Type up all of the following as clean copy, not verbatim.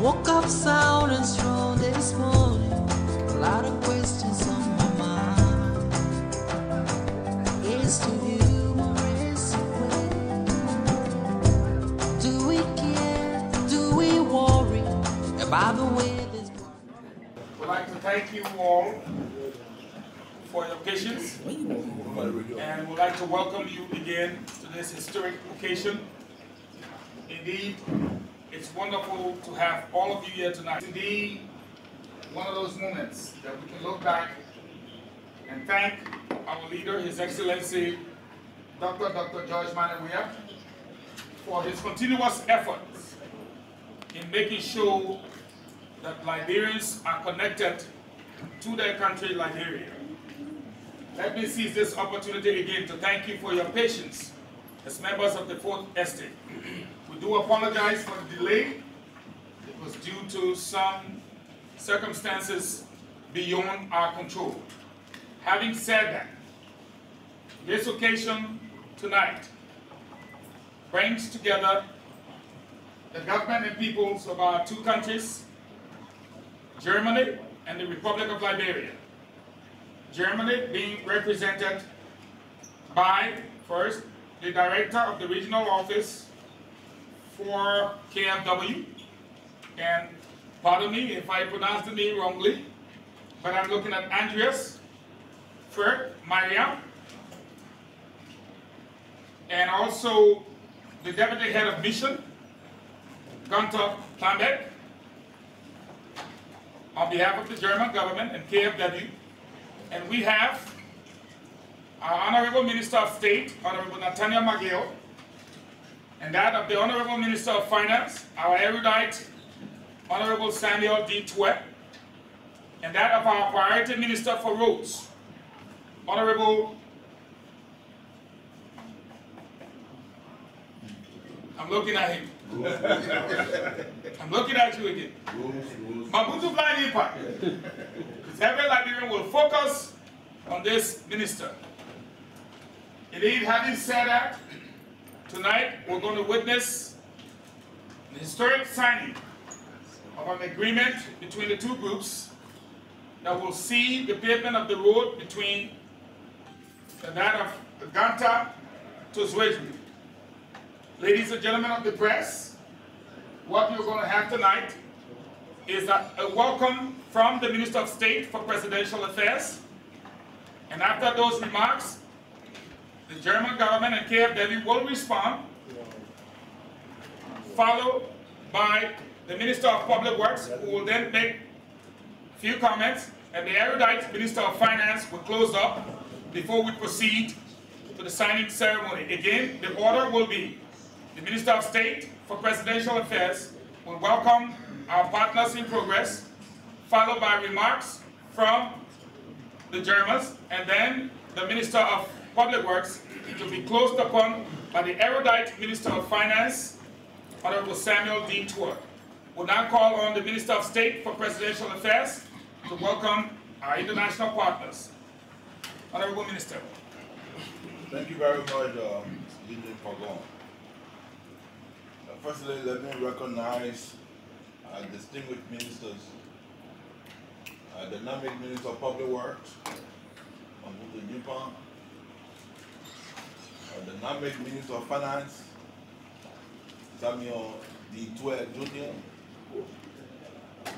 woke up sound and strong this morning. A lot of questions on my mind. Is to you or is it way? Do we care? Do we worry about the way this world? We'd like to thank you all for your patience, and we'd like to welcome you again to this historic occasion. Indeed, it's wonderful to have all of you here tonight. It's indeed one of those moments that we can look back and thank our leader, His Excellency, Dr. George Manawia, for his continuous efforts in making sure that Liberians are connected to their country, Liberia. Let me seize this opportunity again to thank you for your patience as members of the 4th Estate. We do apologize for the delay. It was due to some circumstances beyond our control. Having said that, this occasion tonight brings together the government and peoples of our two countries, Germany and the Republic of Liberia. Germany being represented by, first, the Director of the Regional Office for KFW, and pardon me if I pronounce the name wrongly, but I'm looking at Andreas Fert Maria, and also the Deputy Head of Mission, Gunther Klambeck, on behalf of the German government and KFW. And we have our Honorable Minister of State, Honorable Nathaniel McGill, and that of the Honorable Minister of Finance, our erudite, Honorable Samuel D. Twett, and that of our Priority Minister for Roads, Honorable, I'm looking at him. I'm looking at you again. Mabutu Blanipa. Every Liberian will focus on this minister. Indeed, having said that, tonight we're going to witness the historic signing of an agreement between the two groups that will see the pavement of the road between that of Ganta to Zwedru. Ladies and gentlemen of the press, what you're going to have tonight is a welcome from the Minister of State for Presidential Affairs. And after those remarks, the German government and KFW will respond, followed by the Minister of Public Works, who will then make a few comments, and the erudite Minister of Finance will close up before we proceed to the signing ceremony. Again, the order will be the Minister of State for Presidential Affairs will welcome our partners in progress, followed by remarks from the Germans, and then the Minister of Public Works to be closed upon by the erudite Minister of Finance, Honorable Samuel D. Twett. We'll now call on the Minister of State for Presidential Affairs to welcome our international partners. Honorable Minister. Thank you very much, Eugene Pagon. Firstly, let me recognize distinguished ministers, the dynamic Minister of Public Works, Mabutu Nipa, the dynamic Minister of Finance, Samuel D. Twett Jr.,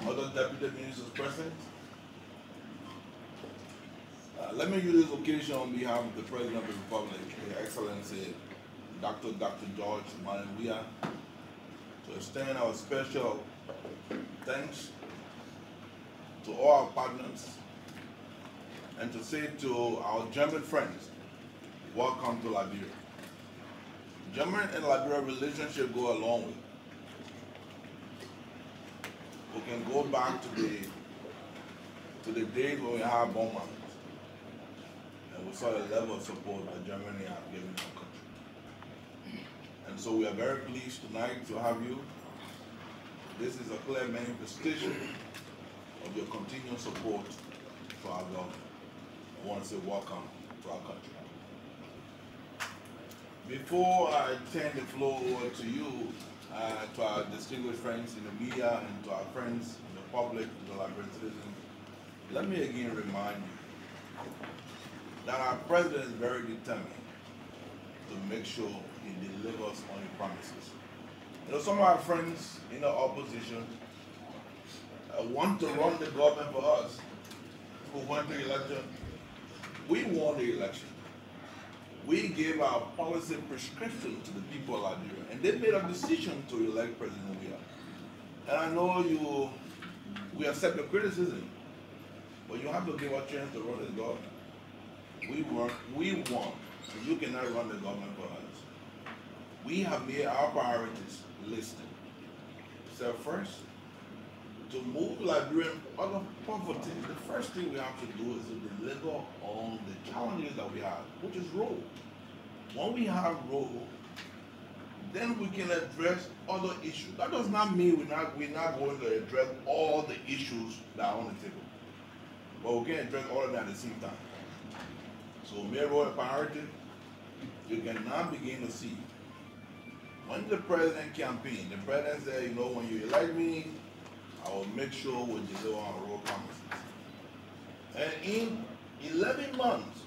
other deputy ministers present. Let me use this occasion on behalf of the President of the Republic, His Excellency Dr. George Manawia, to extend our special thanks to all our partners and to say to our German friends, welcome to Liberia. German and Liberia relationship go a long way. We can go back to the days when we had bombardment, and we saw the level of support that Germany has given our country. And so we are very pleased tonight to have you. This is a clear manifestation of your continued support for our government. I want to say welcome to our country. Before I turn the floor over to you, to our distinguished friends in the media and to our friends in the public, to the Liberian citizens, let me again remind you that our president is very determined to make sure he delivers on his promises. You know, some of our friends in the opposition want to run the government for us who won the election. We won the election. We gave our policy prescription to the people of Liberia, and they made a decision to elect President Weah. And I know we accept the criticism, but you have to give us a chance to run this government. We won, and you cannot run the government for us. We have made our priorities listed. So first, to move Liberia out of poverty, the first thing we have to do is to deliver on the challenges that we have, which is road. When we have road, then we can address other issues. That does not mean we're not going to address all the issues that are on the table. But we can address all of that at the same time. So make road a priority. You can now begin to see. When the president campaigned, the president said, you know, when you elect me, I will make sure we deliver on road promises. And in 11 months,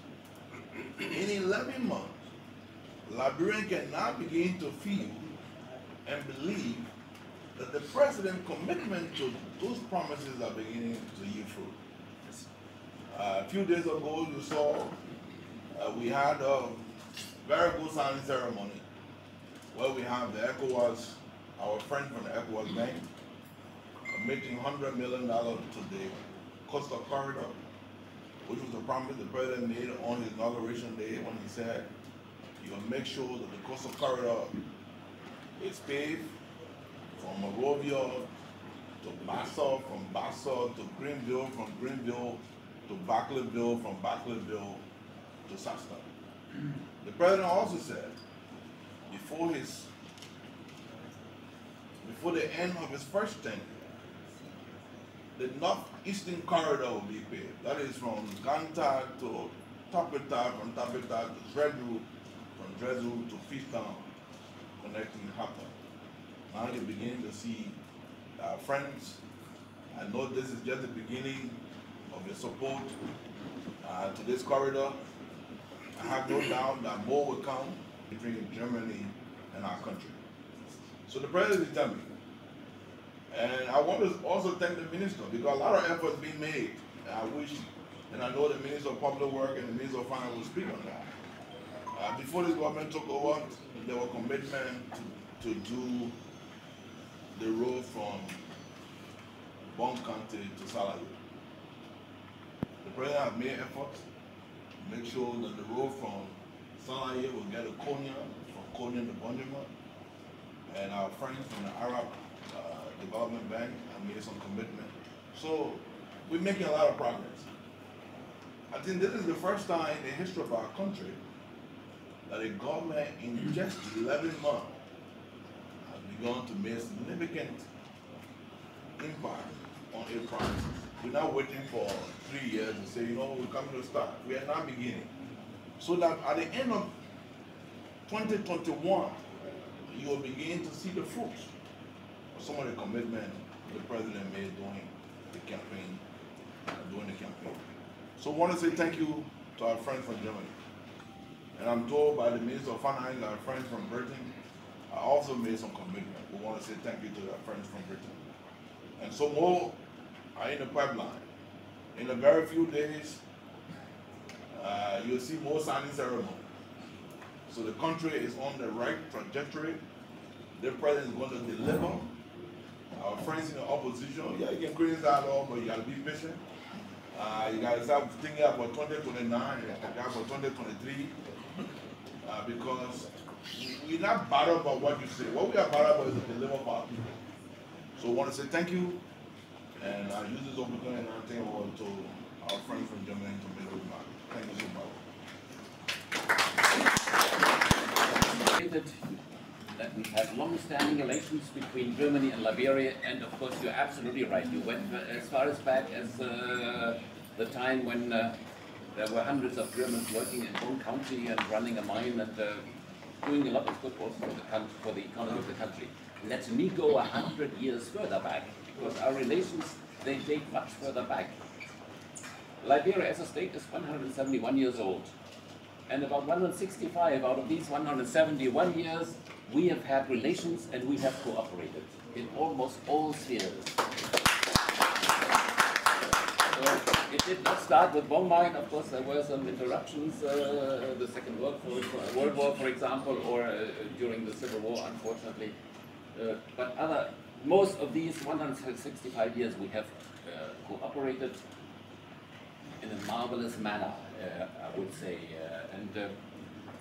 Liberians can now begin to feel and believe that the president's commitment to those promises are beginning to yield fruit. A few days ago, you saw we had a very good signing ceremony where we have the ECOWAS, our friend from the ECOWAS Bank, committing $100 million to the coastal corridor, which was a promise the president made on his inauguration day when he said he will make sure that the coastal corridor is paved from Monrovia to Bassau, from Bassau to Greenville, from Greenville to Barclayville, from Barclayville to Shasta. The president also said before the end of his first tenure, the northeastern corridor will be paved. That is from Ganta to Tapeta, from Tapeta to Dreadwood, from Dreadwood to Fishtown, connecting Hatta. Now you're beginning to see our friends. I know this is just the beginning of your support to this corridor. I have no doubt that more will come between Germany and our country. So the president is telling me. And I want to also thank the minister because a lot of efforts being made. And I wish, and I know the Minister of Public Works and the Minister of Finance will speak on that. Before this government took over, there was commitment to do the road from Bon County to Salayo. The president has made efforts to make sure that the road from Salayo will get to Konya, from Konya to Bonjima, and our friends from the Arab Development Bank have made some commitment. So we're making a lot of progress. I think this is the first time in the history of our country that a government in just 11 months has begun to make significant impact on its promises. We're not waiting for 3 years to say, you know, we're coming to start. We are now beginning. So that at the end of 2021, you will begin to see the fruits of some of the commitment the president made during the campaign. So I want to say thank you to our friends from Germany. And I'm told by the Minister of Finance, our friends from Britain, I also made some commitment. We want to say thank you to our friends from Britain. And so more are in the pipeline. In a very few days, you'll see more signing ceremony. So the country is on the right trajectory. The president is going to deliver. Our friends in the opposition, yeah, you can criticize all, but you got to be patient. You got to start thinking about 2029, about 2023, because we're not bothered about what you say. What we are bothered about is to deliver for our people. So I want to say thank you, and I use this opportunity and I thank all to our friends from Germany to make a remark. Thank you so much. That we have long-standing relations between Germany and Liberia, and of course you're absolutely right. You went as far as back as the time when there were hundreds of Germans working in Bon County and running a mine, and doing a lot of good also for the economy of the country. Let me go 100 years further back, because our relations, they date much further back. Liberia as a state is 171 years old. And about 165 out of these 171 years, we have had relations and we have cooperated in almost all spheres. So it did not start with bomb mine. Of course, there were some interruptions, the Second World War, for example, or during the Civil War, unfortunately. But most of these 165 years we have cooperated in a marvelous manner, I would say.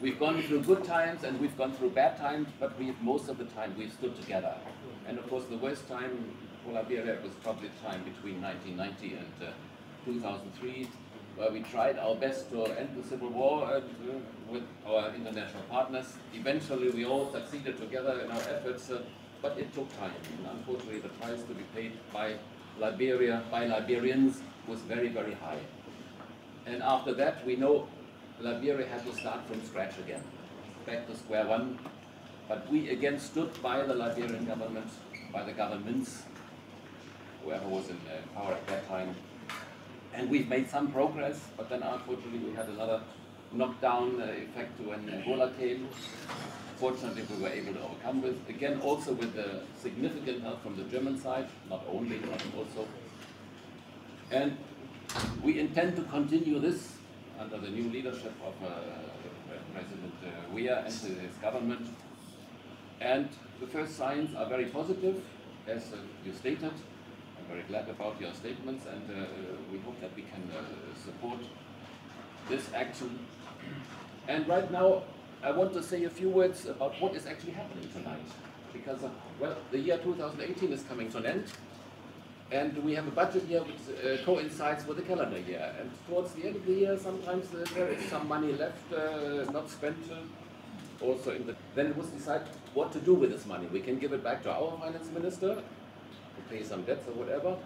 We've gone through good times and we've gone through bad times, but most of the time we've stood together. And of course the worst time for Liberia was probably the time between 1990 and 2003, where we tried our best to end the Civil War with our international partners. Eventually we all succeeded together in our efforts, but it took time. And unfortunately the price to be paid by Liberia, by Liberians, was very, very high. And after that, we know Liberia had to start from scratch again, back to square one. But we again stood by the Liberian government, by the governments, whoever was in power at that time. And we've made some progress, but then unfortunately we had another knockdown effect when Ebola came. Fortunately, we were able to overcome with, again, also with significant help from the German side, not only, but also. And we intend to continue this under the new leadership of President Weah and his government. And the first signs are very positive, as you stated. I'm very glad about your statements, and we hope that we can support this action. And right now, I want to say a few words about what is actually happening tonight. Because, well, the year 2018 is coming to an end. And we have a budget year which coincides with the calendar year. And towards the end of the year, sometimes there is some money left, not spent. Also, then it was decided what to do with this money. We can give it back to our finance minister to pay some debts or whatever.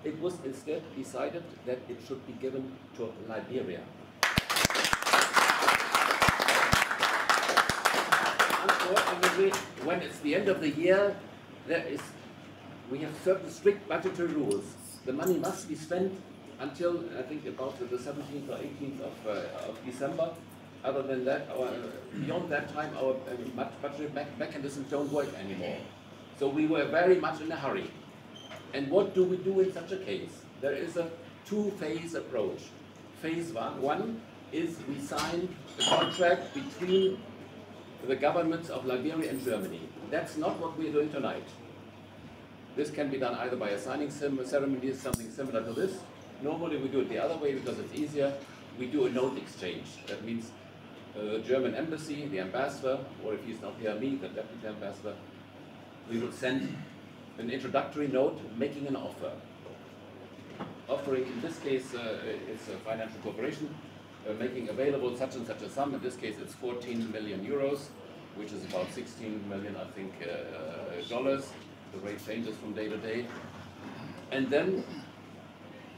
It was instead decided that it should be given to Liberia. Unfortunately, when it's the end of the year, we have certain strict budgetary rules. The money must be spent until, I think, about the 17th or 18th of December. Other than that, beyond that time, our budgetary mechanisms don't work anymore. So we were very much in a hurry. And what do we do in such a case? There is a two-phase approach. Phase one is we sign a contract between the governments of Liberia and Germany. That's not what we're doing tonight. This can be done either by a signing ceremony, something similar to this. Normally we do it the other way because it's easier. We do a note exchange. That means the German embassy, the ambassador, or if he's not here, me, the deputy ambassador, we will send an introductory note making an offer. Offering, in this case, it's a financial cooperation, making available such and such a sum. In this case, it's 14 million euros, which is about 16 million, I think, dollars. The rate changes from day to day. And then,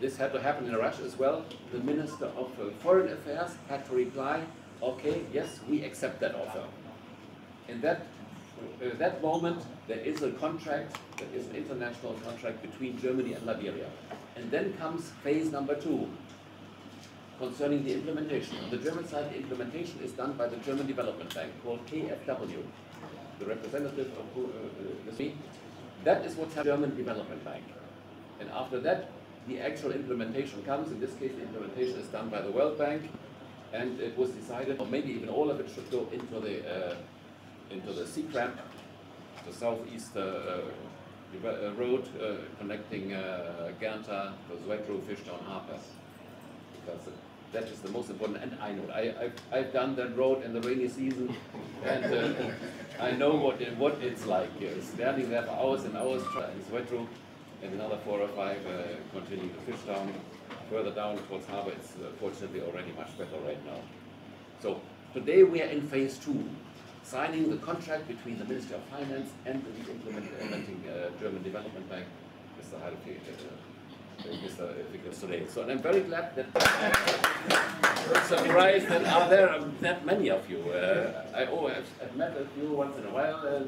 this had to happen in a rush as well. The Minister of Foreign Affairs had to reply, okay, yes, we accept that offer. In that moment, there is a contract, there is an international contract between Germany and Liberia. And then comes phase number two, concerning the implementation. On the German side, the implementation is done by the German Development Bank, called KfW, the representative of who is me. That is what's happening in the German Development Bank. And after that, the actual implementation comes. In this case, the implementation is done by the World Bank. And it was decided, or maybe even all of it should go into the CCRAP, the southeast road connecting Ganta to Zwetru, Fishtown, Harper. Because that is the most important, and I know I've done that road in the rainy season, and I know what it's like. Standing there for hours and hours in Zwetru, and another 4 or 5 continue to Fishtown. Further down towards Harbour, it's fortunately already much better right now. So today we are in phase two, signing the contract between the Ministry of Finance and the implementing German Development Bank, Mr. Heidelfeld. figures today. So I'm very glad that surprised that are there that many of you. I've met a few once in a while,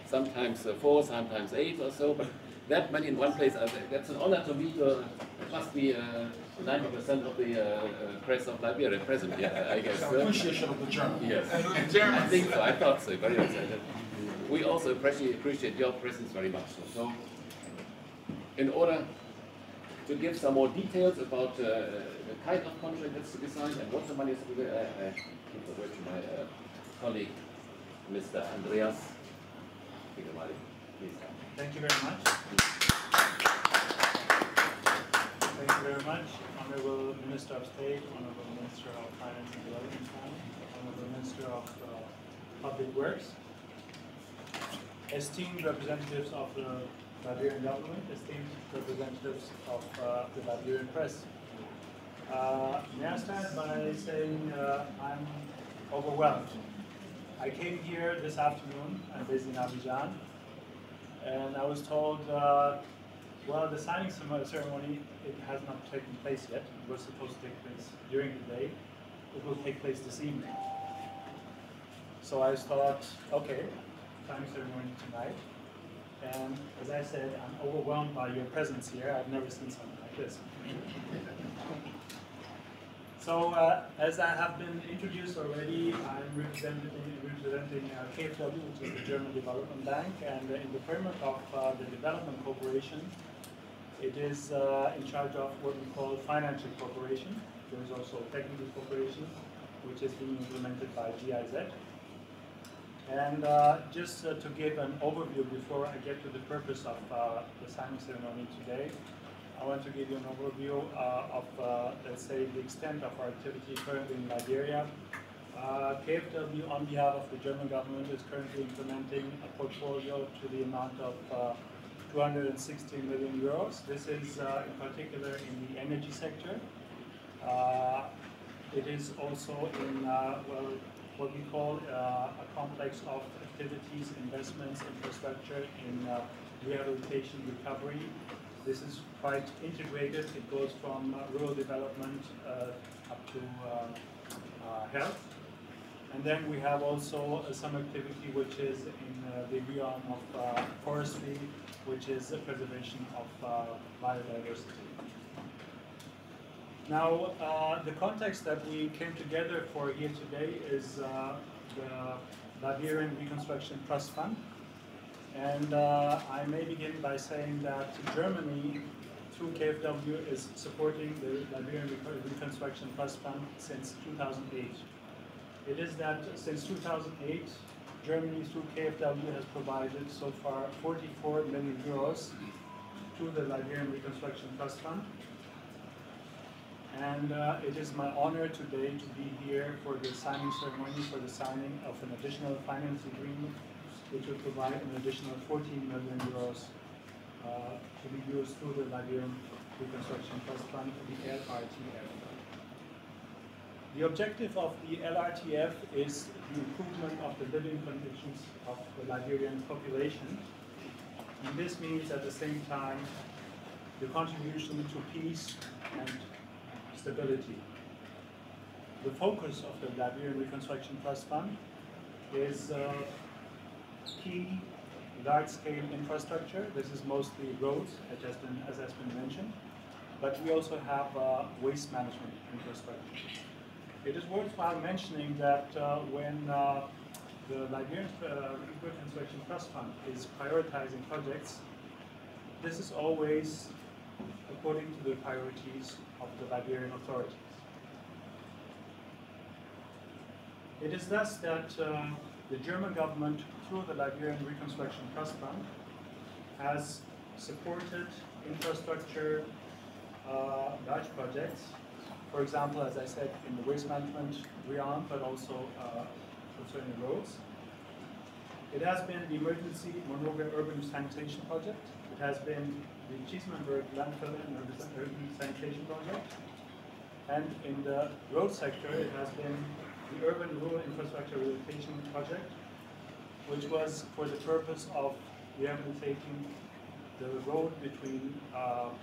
sometimes 4, sometimes 8 or so, but that many in one place, that's an honor to meet. It must be 90% of the press of Liberia present here, I guess. Appreciation of the German. Yes, And the Germans. I think so. I thought so. Very excited. We also appreciate your presence very much. So, in order to give some more details about the kind of contract that's to be signed and what the money is to be, I give the word to my colleague, Mr. Andreas. Please. Thank you very much. Thank you very much, Honorable Minister of State, Honorable Minister of Finance and Development, Honorable Minister of Public Works, esteemed representatives of the Liberian government, esteemed representatives of the Liberian press. May I start by saying I'm overwhelmed. I came here this afternoon, I'm based in Abidjan, and I was told, well, the signing ceremony, it has not taken place yet. It was supposed to take place during the day. It will take place this evening. So I thought, okay, signing ceremony tonight. And as I said, I'm overwhelmed by your presence here. I've never seen something like this. So as I have been introduced already, I'm representing KfW, which is the German Development Bank, and in the framework of the Development Corporation, it is in charge of what we call financial cooperation. There is also technical cooperation, which is being implemented by GIZ. And just to give an overview before I get to the purpose of the signing ceremony today, I want to give you an overview of, let's say, the extent of our activity currently in Liberia. KfW, on behalf of the German government, is currently implementing a portfolio to the amount of 260 million euros. This is in particular in the energy sector. It is also in well, what we call a complex of activities, investments, infrastructure in rehabilitation, recovery. This is quite integrated. It goes from rural development up to health. And then we have also some activity which is in the realm of forestry, which is the preservation of biodiversity. Now, the context that we came together for here today is the Liberian Reconstruction Trust Fund. And I may begin by saying that Germany, through KfW, is supporting the Liberian Reconstruction Trust Fund since 2008. It is that since 2008, Germany, through KfW, has provided so far 44 million euros to the Liberian Reconstruction Trust Fund. And it is my honor today to be here for the signing ceremony, for the signing of an additional finance agreement, which will provide an additional 14 million euros to be used through the Liberian Reconstruction Trust Fund, the LRTF. The objective of the LRTF is the improvement of the living conditions of the Liberian population. And this means at the same time the contribution to peace and stability. The focus of the Liberian Reconstruction Trust Fund is key large-scale infrastructure. This is mostly roads, as has been mentioned, but we also have waste management infrastructure. It is worthwhile mentioning that when the Liberian Reconstruction Trust Fund is prioritizing projects, this is always according to the priorities of the Liberian authorities. It is thus that the German government, through the Liberian Reconstruction Trust Fund, has supported infrastructure large projects. For example, as I said, in the waste management realm, but also concerning roads. It has been the emergency Monrovia urban sanitation project. It has been the Cheesemanberg landfill and urban sanitation project. And in the road sector, it has been the urban rural infrastructure rehabilitation project, which was for the purpose of rehabilitating the road between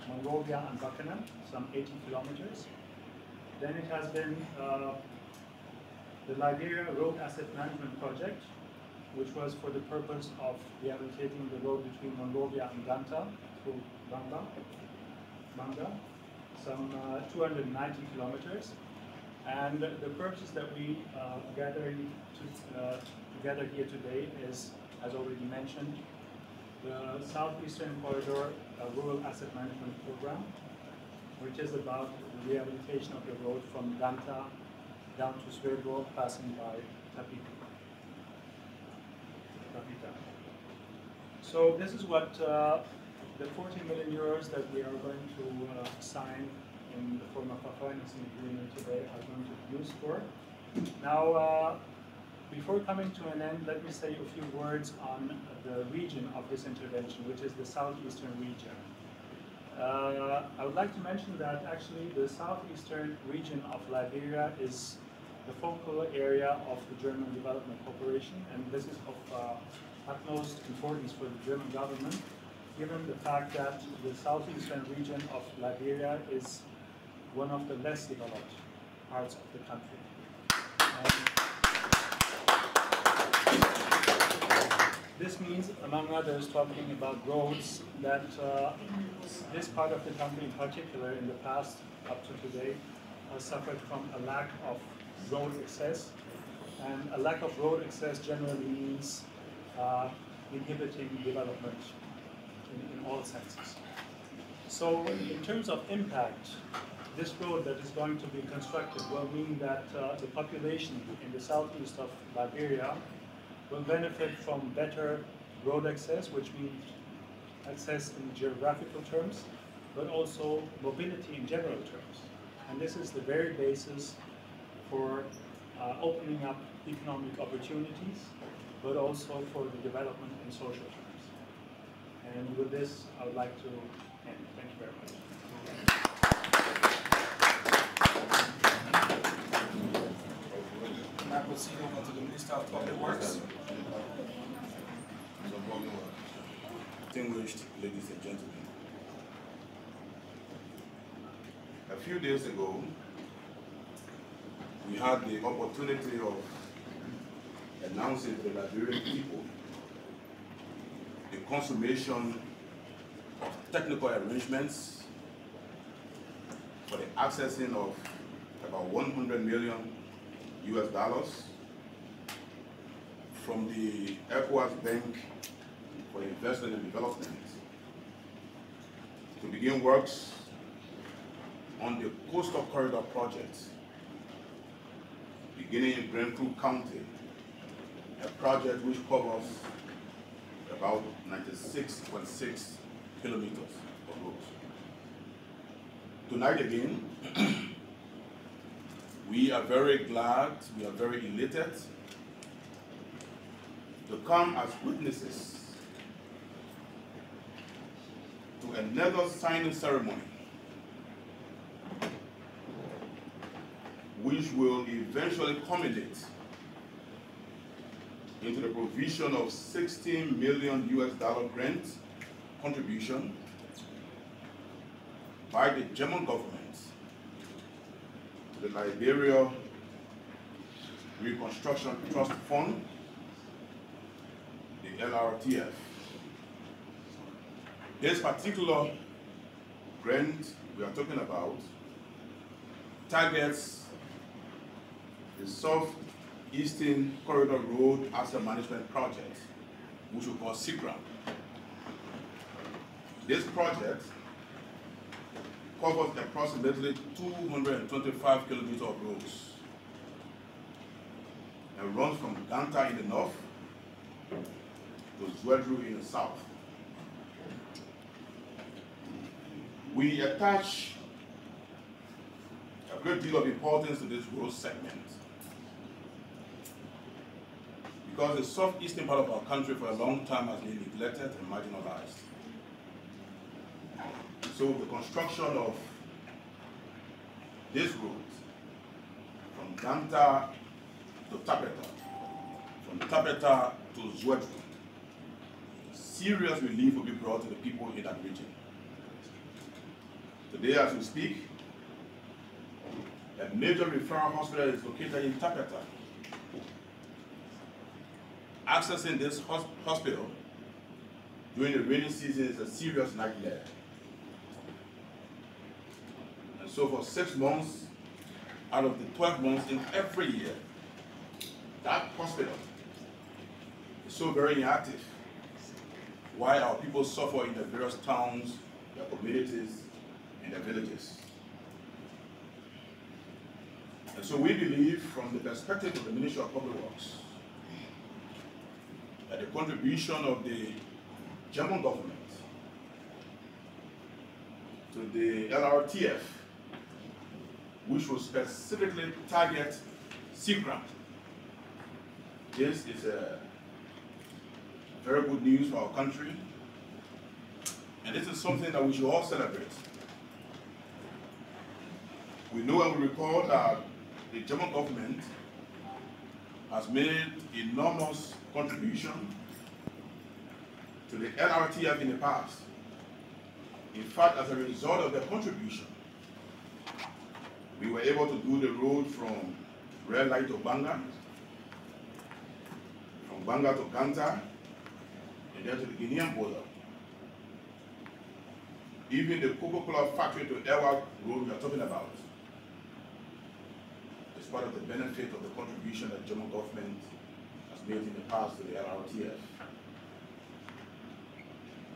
Monrovia and Buchanan, some 80 kilometers. Then it has been the Liberia Road Asset Management Project, which was for the purpose of rehabilitating the road between Monrovia and Ganta through Banga, some 290 kilometers. And the purpose that we gather here today is, as already mentioned, the Southeastern Corridor Rural Asset Management Program, which is about the rehabilitation of the road from Ganta down to Sverdrup, passing by Tapita. So this is what the 40 million euros that we are going to sign in the form of a financing agreement today are going to be used for. Now, before coming to an end, let me say a few words on the region of this intervention, which is the southeastern region. I would like to mention that actually the southeastern region of Liberia is the focal area of the German Development Corporation, and this is of utmost importance for the German government, given the fact that the southeastern region of Liberia is one of the less developed parts of the country. This means, among others, talking about roads, that this part of the country in particular in the past up to today has suffered from a lack of road access, and a lack of road access generally means inhibiting development in all senses. So in terms of impact, this road that is going to be constructed will mean that the population in the southeast of Liberia will benefit from better road access, which means access in geographical terms, but also mobility in general terms. And this is the very basis for opening up economic opportunities, but also for the development in social terms. And with this, I would like to end. Thank you very much. Now proceed over to the Minister of Public Works. Distinguished ladies and gentlemen, a few days ago, we had the opportunity of announcing to the Liberian people the consummation of technical arrangements for the accessing of about 100 million US dollars from the ECOWAS Bank for Investment and Development to begin works on the Coastal Corridor project, beginning in Brentwood County, a project which covers about 96.6 kilometers of roads. Tonight again, we are very glad, we are very elated to come as witnesses to another signing ceremony which will eventually culminate into the provision of 16 million US dollar grant contribution by the German government to the Liberia Reconstruction Trust Fund, the LRTF. This particular grant we are talking about targets the Southeastern Corridor Road Asset Management Project, which we call SICRA. This project covers approximately 225 kilometers of roads and runs from Ganta in the north to Zwedru in the south. We attach a great deal of importance to this road segment because the southeastern part of our country for a long time has been neglected and marginalized. So the construction of this road from Ganta to Tapeta, from Tapeta to Zwedru, serious relief will be brought to the people in that region. Today, as we speak, a major referral hospital is located in Tapeta. Accessing this hospital during the rainy season is a serious nightmare. And so for 6 months out of the 12 months in every year, that hospital is so very inactive, while our people suffer in the various towns, their communities, and their villages. And so we believe, from the perspective of the Ministry of Public Works, that the contribution of the German government to the LRTF, which will specifically target SIGRAM, this is a very good news for our country, and this is something that we should all celebrate. We know and we recall that the German government has made enormous contribution to the LRTF in the past. In fact, as a result of their contribution, we were able to do the road from Red Light to Banga, from Banga to Ganta, and then to the Guinean border. Even the Coca-Cola factory to Ewa road we are talking about is part of the benefit of the contribution that the German government has made in the past to the LRTF.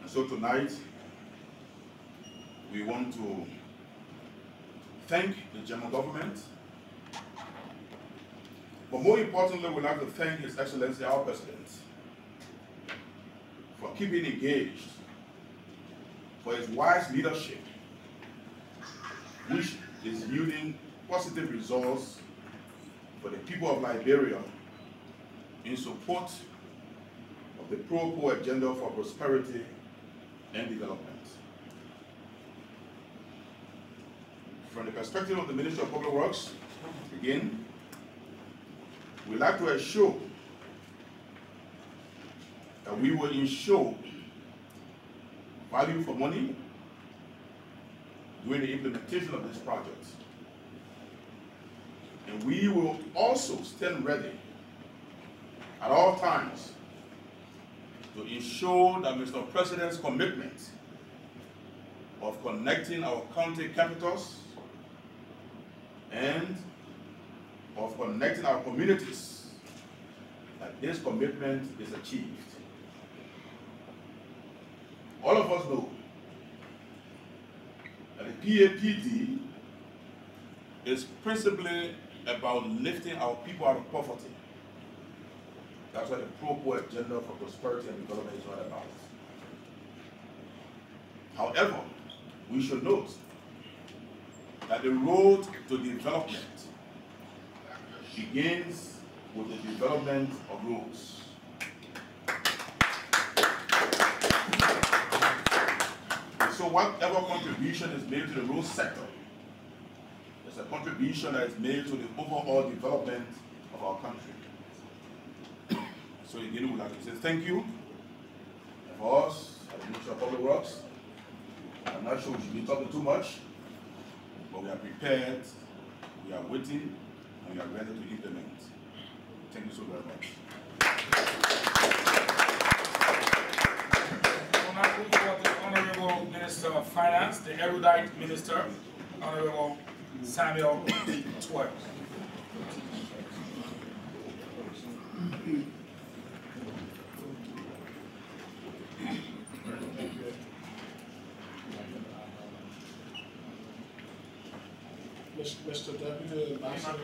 And so tonight, we want to thank the German government, but more importantly, we'd like to thank His Excellency, our President, for keeping engaged, for his wise leadership, which is yielding positive results for the people of Liberia in support of the pro-poor agenda for prosperity and development. From the perspective of the Ministry of Public Works, again, we'd like to assure that we will ensure value for money during the implementation of this project. And we will also stand ready at all times to ensure that Mr. President's commitment of connecting our county capitals and of connecting our communities, that this commitment is achieved. All of us know that the PAPD is principally about lifting our people out of poverty. That's what the pro-poor agenda for prosperity and development is all about. However, we should note that the road to development begins with the development of roads. So whatever contribution is made to the road sector is a contribution that is made to the overall development of our country. So again, we would like to say thank you. And for us, at the Ministry of Public Works, I'm not sure we should be talking too much, but we are prepared, we are waiting, and we are ready to implement. Thank you so very much. Now move forward to the Honorable Minister of Finance, the erudite Minister, Honorable Samuel Twerk. Mr. Deputy Ambassador,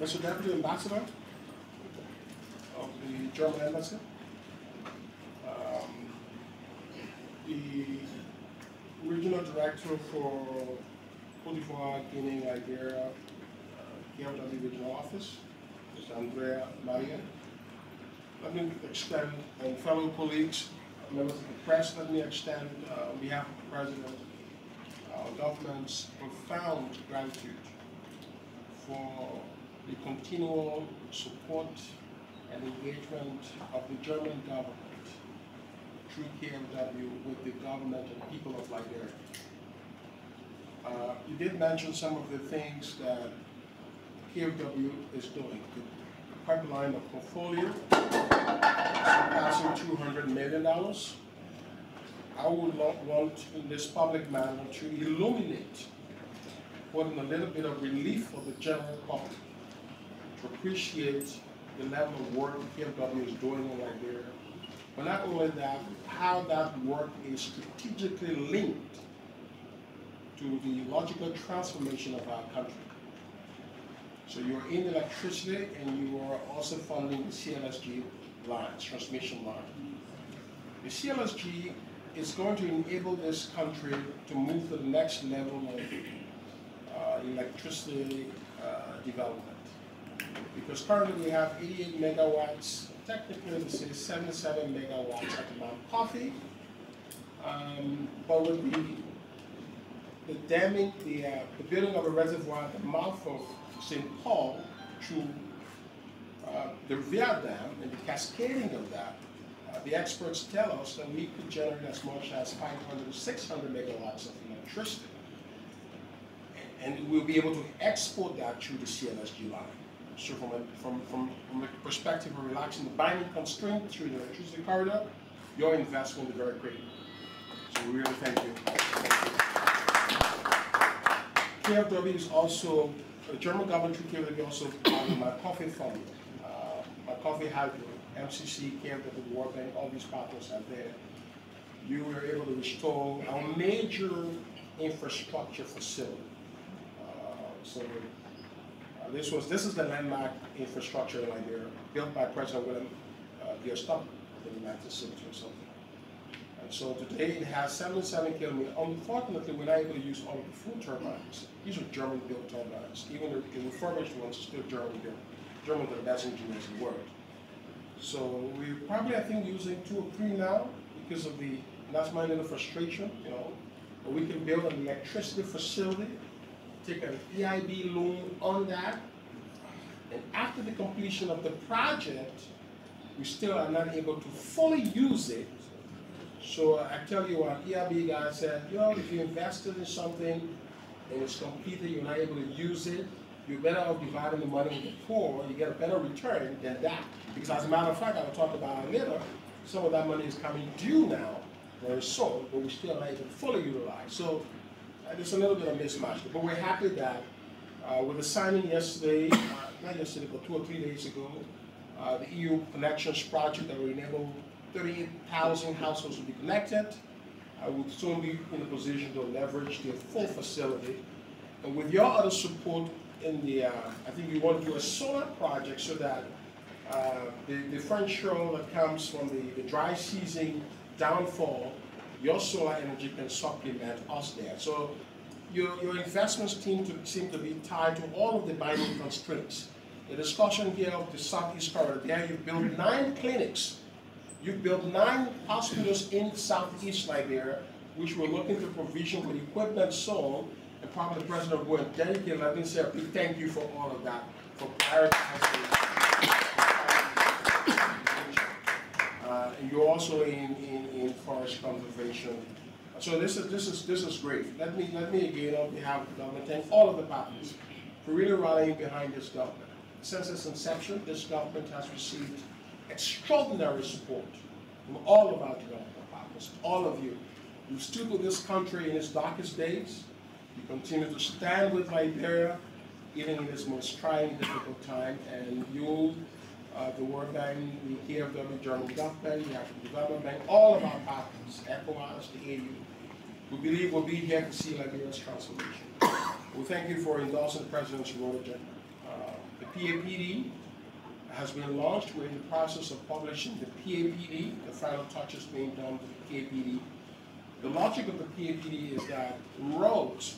Mr. Deputy Ambassador of the German Embassy, the Regional Director for Cote d'Ivoire, Guinea, Liberia, KMW Regional Office, Mr. Andrea Maria. Let me extend, and fellow colleagues, members of the press, let me extend, on behalf of the President, our government's profound gratitude for the continual support and engagement of the German government through KMW with the government and people of Liberia. You did mention some of the things that KMW is doing. The pipeline of portfolio surpassing $200 million. I would want in this public manner to illuminate, putting a little bit of relief for the general public to appreciate the level of work KMW is doing in Liberia. But not only that, how that work is strategically linked to the logical transformation of our country. So you're in electricity and you are also funding the CLSG lines, transmission line. The CLSG is going to enable this country to move to the next level of electricity development. Because currently we have 88 megawatts, technically this is 77 megawatts at Mount Coffee. But with the damming, the building of a reservoir at the mouth of St. Paul through the Revere Dam and the cascading of that, the experts tell us that we could generate as much as 500 to 600 megawatts of electricity. And we'll be able to export that through the CLSG line. So from the perspective of relaxing the binding constraint through the electricity corridor, your investment is very critical. So we really thank you. KFW is also, the German government through KFW also part of my coffee fund. My coffee hydro, MCC, KFW, World Bank, all these partners are there. You were able to restore our major infrastructure facility. This is the landmark infrastructure in Liberia, built by President William D. Stockton in the 1960s or something. And so today it has 77 kilometers. Unfortunately, we're not able to use all of the full turbines. These are German-built turbines. Even the refurbished ones are still German-built. Germans are the best engineers in the world. So we're probably, I think, using 2 or 3 now because of the, that's my little frustration, you know. But we can build an electricity facility, take an EIB loan on that, and after the completion of the project, we still are not able to fully use it. So I tell you what, EIB guy said, you know, if you invested in something and it's completed, you're not able to use it, you're better off dividing the money with the poor, you get a better return than that. Because as a matter of fact, I will talk about it later, some of that money is coming due now, very soon, but we still not able to fully utilize. So there's a little bit of mismatch, but we're happy that with the signing yesterday, not yesterday, but 2 or 3 days ago, the EU Connections project that will enable 38,000 households to be connected. Will soon be in a position to leverage their full facility. And with your other support in the, I think we want to do a solar project so that the differential that comes from the dry season downfall, your solar energy can supplement us there. So your investments seem to be tied to all of the binding constraints. The discussion here of the Southeast Corridor, there you've built 9 clinics. You've built 9 hospitals in Southeast Liberia, which we're looking to provision with equipment sold, and probably the President will dedicate, let me say a big thank you for all of that, for prioritizing. And you're also in forest conservation. So this is great. Let me again on behalf of the government thank all of the partners for really rallying behind this government. Since its inception, this government has received extraordinary support from all of our development partners, all of you. You stood with this country in its darkest days. You continue to stand with Liberia, even in its most trying, difficult time, and you, the World Bank, the GOL German Gov, the African Development Bank, all of our partners, ECOWAS, the AU, we believe will be here to see Liberia's transformation. We thank you for endorsing the President's role. The PAPD has been launched. We're in the process of publishing the PAPD. The final touches being done to the PAPD. The logic of the PAPD is that roads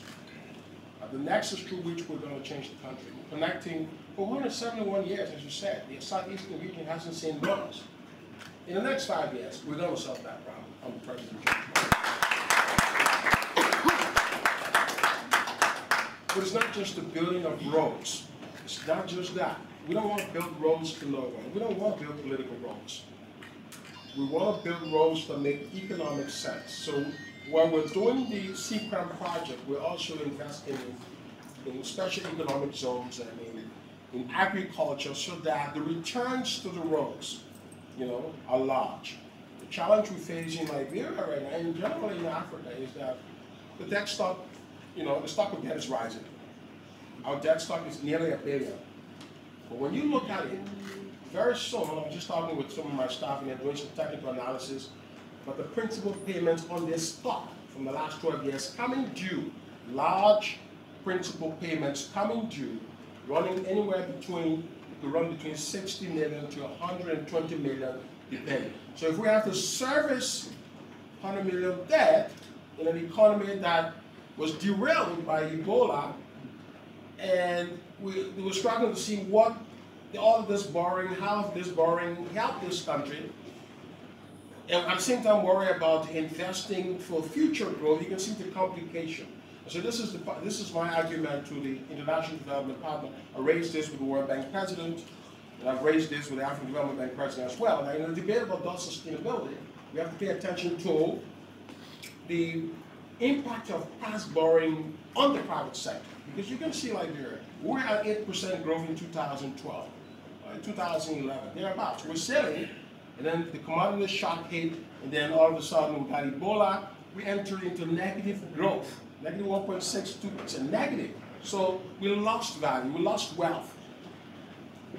are the nexus through which we're going to change the country. We're connecting for 171 years, as you said. The Southeastern region hasn't seen roads. in the next 5 years, we're going to solve that problem on the President. But it's not just the building of roads. It's not just that. We don't want to build roads to no one. We don't want to build political roads. We want to build roads that make economic sense. So while we're doing the CPRAM project, we're also investing in special economic zones and in agriculture so that the returns to the roads, are large. The challenge we face in Liberia right now, and generally in Africa, is that the debt stock, the stock of debt is rising. Our debt stock is nearly $1 billion. But when you look at it, very soon, I was just talking with some of my staff and they're doing some technical analysis, but the principal payments on this stock from the last 12 years coming due, large principal payments coming due, running anywhere between, run between 60 million to 120 million depending. So if we have to service 100 million debt in an economy that was derailed by Ebola, and we were struggling to see what all of this borrowing, how this borrowing helped this country, and at the same time worry about investing for future growth, you can see the complication. So this is my argument to the International Development Partner. I raised this with the World Bank President, and I've raised this with the African Development Bank President as well. Now, in the debate about dot sustainability, we have to pay attention to the impact of past borrowing on the private sector. Because you can see Liberia, we're at 8% growth in 2012, 2011, thereabouts. We're selling, and then the commodity shock hit, and then all of a sudden we got Ebola, we entered into negative growth. Negative 1.62% negative. So we lost value, we lost wealth.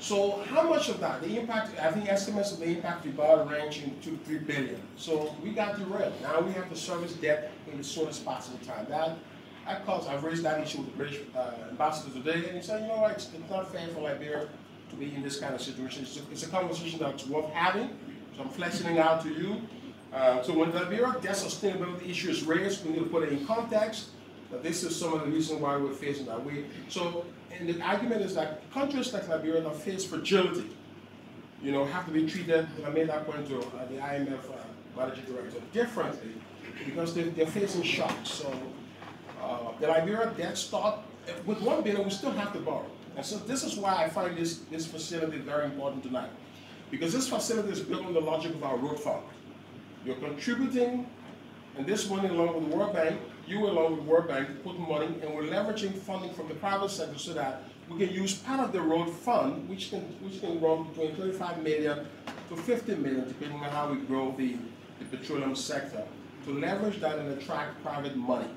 So how much of that? The impact, I think estimates of the impact about range in 2 to 3 billion. So we got derailed. Now we have to service debt in the shortest possible time. That caused, I've raised that issue with the British ambassador today, and he said, what, it's not fair for Liberia to be in this kind of situation. It's a conversation that's worth having, so I'm fleshing it out to you. So when the Liberia debt sustainability issue is raised, we need to put it in context. But this is some of the reasons why we're facing that way. So, and the argument is that countries like Liberia that face fragility, have to be treated, and I made that point to the IMF managing director, differently because they're facing shocks. So the Liberia debt stock, with $1 billion, we still have to borrow. And so this is why I find this facility very important tonight. Because this facility is built on the logic of our road fund. You're contributing, and this money along with the World Bank, you along with the World Bank put money, and we're leveraging funding from the private sector so that we can use part of the road fund, which can run between 25 million to 50 million, depending on how we grow the petroleum sector, to leverage that and attract private money.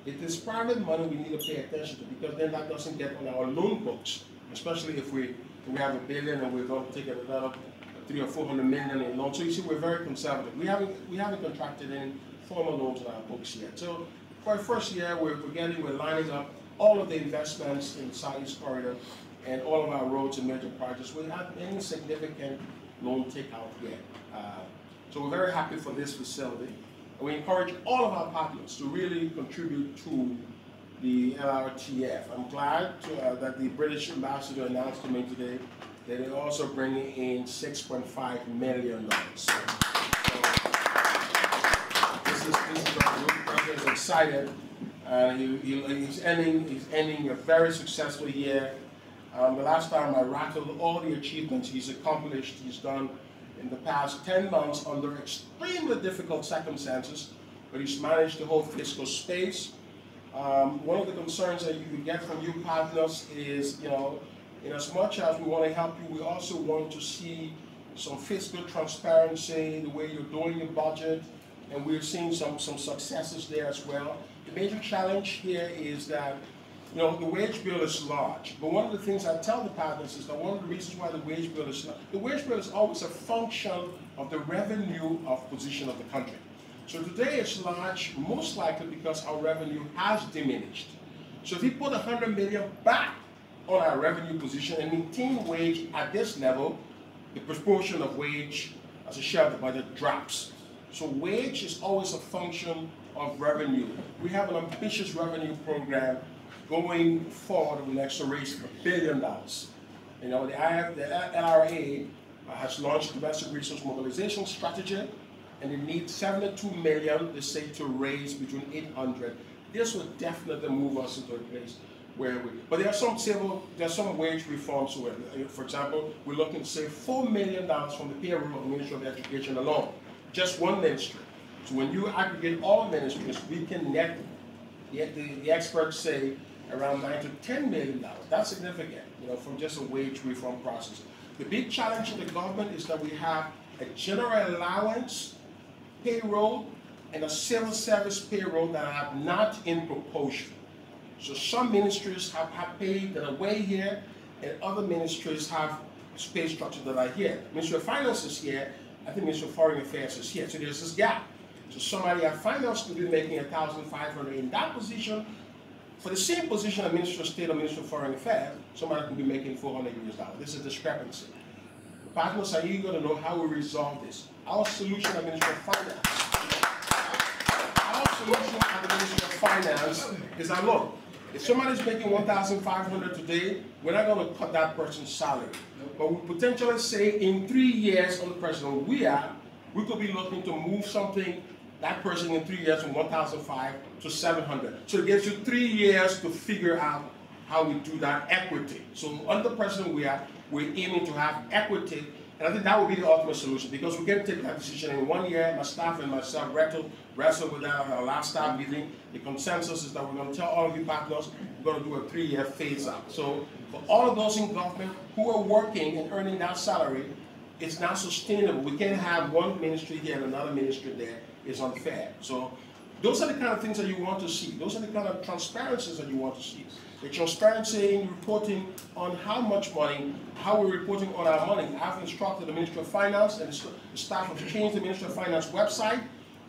It is private money we need to pay attention to, because then that doesn't get on our loan books, especially if we have $1 billion and we're going to take another 300 or 400 million in loans. So you see, we're very conservative. We haven't contracted any formal loans in our books yet. So for the first year, we're lining up all of the investments in the Southeast Corridor and all of our roads and major projects. We don't have any significant loan takeout yet. So we're very happy for this facility. And we encourage all of our partners to really contribute to the LRTF. I'm glad that the British ambassador announced to me today that they're also bringing in $6.5 million. So this is our group. President is excited. He's ending a very successful year. The last time I rattled all the achievements he's accomplished, he's done in the past 10 months under extremely difficult circumstances, but he's managed to hold fiscal space. One of the concerns that you can get from you partners is, in as much as we want to help you, we also want to see some fiscal transparency, the way you're doing your budget, and we're seeing some successes there as well. The major challenge here is that, the wage bill is large, but one of the things I tell the partners is that one of the reasons why the wage bill is large, the wage bill is always a function of the revenue of position of the country. So today it's large, most likely because our revenue has diminished. So if we put 100 million back on our revenue position and maintain wage at this level, the proportion of wage as a share of the budget drops. So wage is always a function of revenue. We have an ambitious revenue program going forward over the next race for $1 billion. The LRA has launched domestic resource mobilization strategy, and they need 72 million, they say, to raise between 800. This would definitely move us into a place where we, but there are some wage reforms where, for example, we're looking to save $4 million from the payroll of the Ministry of Education alone, just one ministry. So when you aggregate all ministries, we can net, the experts say, around $9 to $10 million. That's significant, from just a wage reform process. The big challenge in the government is that we have a general allowance payroll and a civil service payroll that are not in proportion. So some ministries have pay that are way here, and other ministries have pay structures that are here. Ministry of Finance is here, I think Ministry of Foreign Affairs is here. So there's this gap. So somebody at Finance could be making $1,500 in that position. For the same position of Minister of State or Minister of Foreign Affairs, somebody could be making $400. This is a discrepancy. The partners are eager to know how we resolve this. Our solution at Ministry of Finance, is that, look, if somebody's making $1,500 today, we're not going to cut that person's salary. But we potentially say in 3 years on the president we could be looking to move something, that person in 3 years from 1,500 to 700. So it gives you 3 years to figure out how we do that equity. So under President we're aiming to have equity, and I think that would be the ultimate solution, because we can take that decision in 1 year. My staff and myself wrestled with that at our last staff meeting. The consensus is that we're going to tell all of you partners we're going to do a 3-year phase out. So for all of those in government who are working and earning that salary, it's not sustainable. We can't have one ministry here and another ministry there. It's unfair. So those are the kind of things that you want to see. Those are the kind of transparencies that you want to see. The transparency in reporting on how much money, how we're reporting on our money. I've instructed the Ministry of Finance, and the staff have changed the Ministry of Finance website.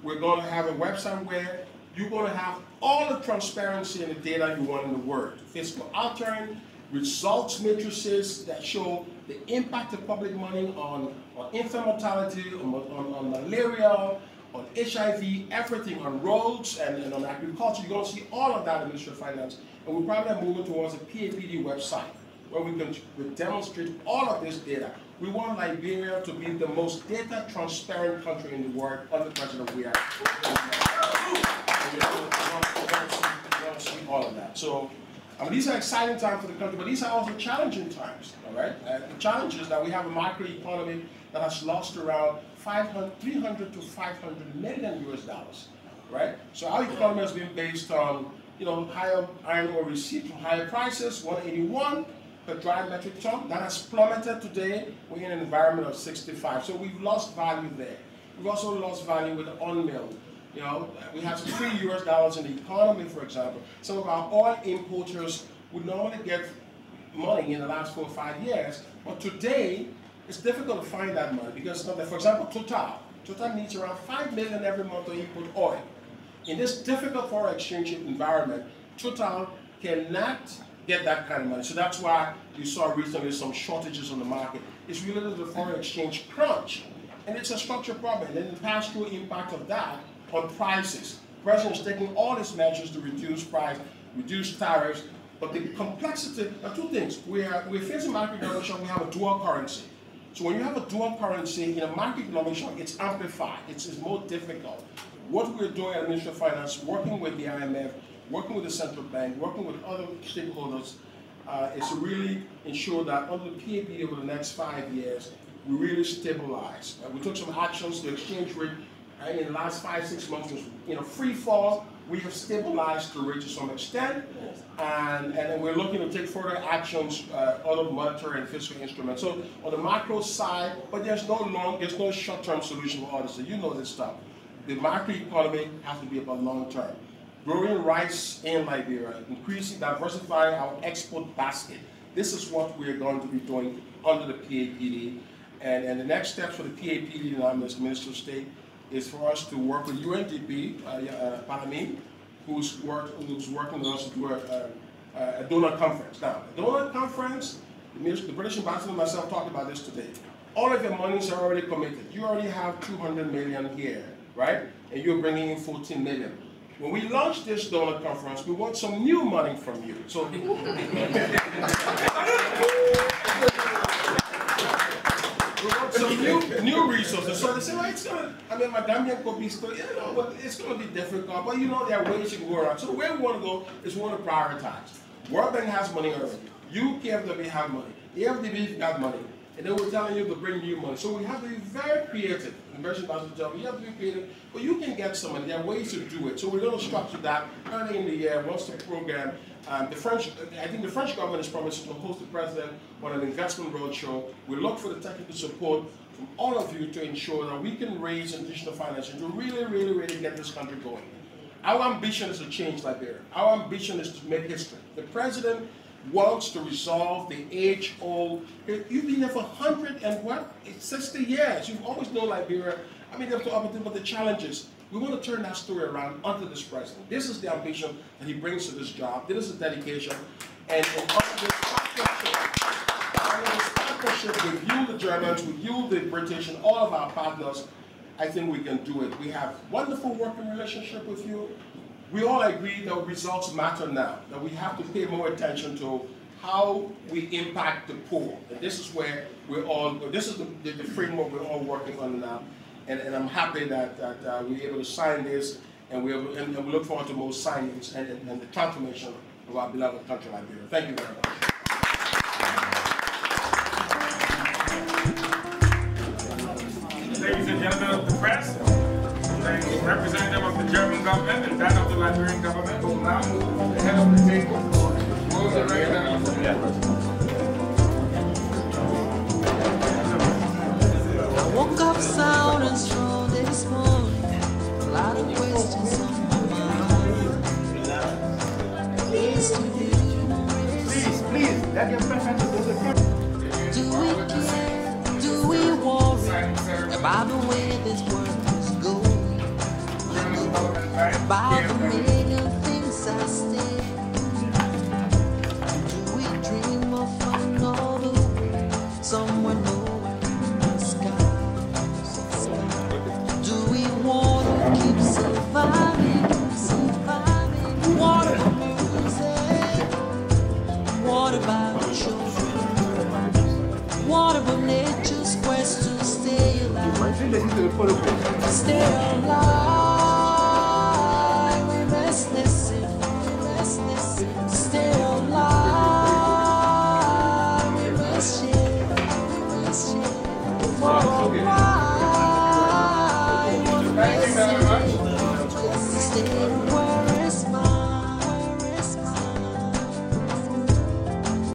We're going to have a website where you're going to have all the transparency and the data you want in the world. Fiscal outturn, results matrices that show the impact of public money on infant mortality, on malaria, on HIV, everything, on roads and on agriculture. You're going to see all of that in the Ministry of Finance. And we're probably moving towards a PAPD website where we can demonstrate all of this data. We want Liberia to be the most data transparent country in the world under President we are. We're going to see all of that. So these are exciting times for the country, but these are also challenging times, all right? The challenge is that we have a macro economy that has lost around 300 to 500 million US dollars, right? So our economy has been based on, higher iron ore receipts from higher prices, 181 per dry metric ton. That has plummeted today. We're in an environment of 65. So we've lost value there. We've also lost value with the unmilled. We have some free US dollars in the economy, for example. Some of our oil importers would normally get money in the last 4 or 5 years, but today it's difficult to find that money because, for example, Total needs around 5 million every month to import oil. In this difficult foreign exchange environment, Total cannot get that kind of money. So that's why you saw recently some shortages on the market. It's related to the foreign exchange crunch, and it's a structural problem. And then the pass-through impact of that on prices. The president is taking all these measures to reduce price, reduce tariffs, but the complexity are two things. We're facing macroeconomic shock, we have a dual currency. So when you have a dual currency in a macroeconomic shock, it's amplified, it's more difficult. What we're doing at the Ministry of Finance, working with the IMF, working with the central bank, working with other stakeholders, is to really ensure that under the PAP over the next 5 years, we really stabilize. We took some actions. The exchange rate in the last 5-6 months was free fall. We have stabilized the rate to some extent, and then we're looking to take further actions, other monetary and fiscal instruments. So on the macro side, but there's no short-term solution for all this. So you know this stuff. The macro economy has to be about long-term. Growing rice in Liberia, increasing, diversifying our export basket. This is what we're going to be doing under the PAPD. And the next steps for the PAPD, now as Minister of State, is for us to work with UNDP, Panami, who's working with us to do a donor conference. Now, the donor conference, the British ambassador and myself talked about this today. All of your monies are already committed. You already have 200 million here, right? And you're bringing in 14 million. When we launch this donor conference, we want some new money from you. So we want new resources. So they say, well, it's gonna. I mean, my Gambian could be still, but it's gonna be difficult. But there are ways you can go around. So the way we want to go is we want to prioritize. World Bank has money already. You, KFW, have money. EFDB got money. And then we're telling you to bring new money. So we have to be very creative. You mentioned about the job. You have to be creative, but you can get some money. There are ways to do it. So we're going to structure that early in the year once the program. I think the French government is promising to host the president on an investment roadshow. We look for the technical support from all of you to ensure that we can raise additional financing to really, really, really get this country going. Our ambition is to change Liberia. Our ambition is to make history. The president wants to resolve the age-old. You've been there for 60 years. You've always known Liberia. I mean, but the challenges. We want to turn that story around under this president. This is the ambition that he brings to this job. This is the dedication. And under this partnership with you, the Germans, with you, the British, and all of our partners, I think we can do it. We have wonderful working relationship with you. We all agree that results matter now, that we have to pay more attention to how we impact the poor. And this is where this is the framework we're all working on now. And I'm happy that we're able to sign this, and we look forward to more signings and the transformation of our beloved country, Liberia. Thank you very much. Ladies and gentlemen of the press, the representative of the German government and that of the Liberian government will now move to the head of the table. Rules and regulations. I woke up sound and strong this morning. A lot of questions on my mind. Please, let your preference do the front. Do we care? Do we worry about the way this world is going? About the million things I stay. Do we dream of another way somewhere nowhere in the sky? Do we want to keep surviving? What about music? What about children? What about nature's quest to stay alive? Stay alive.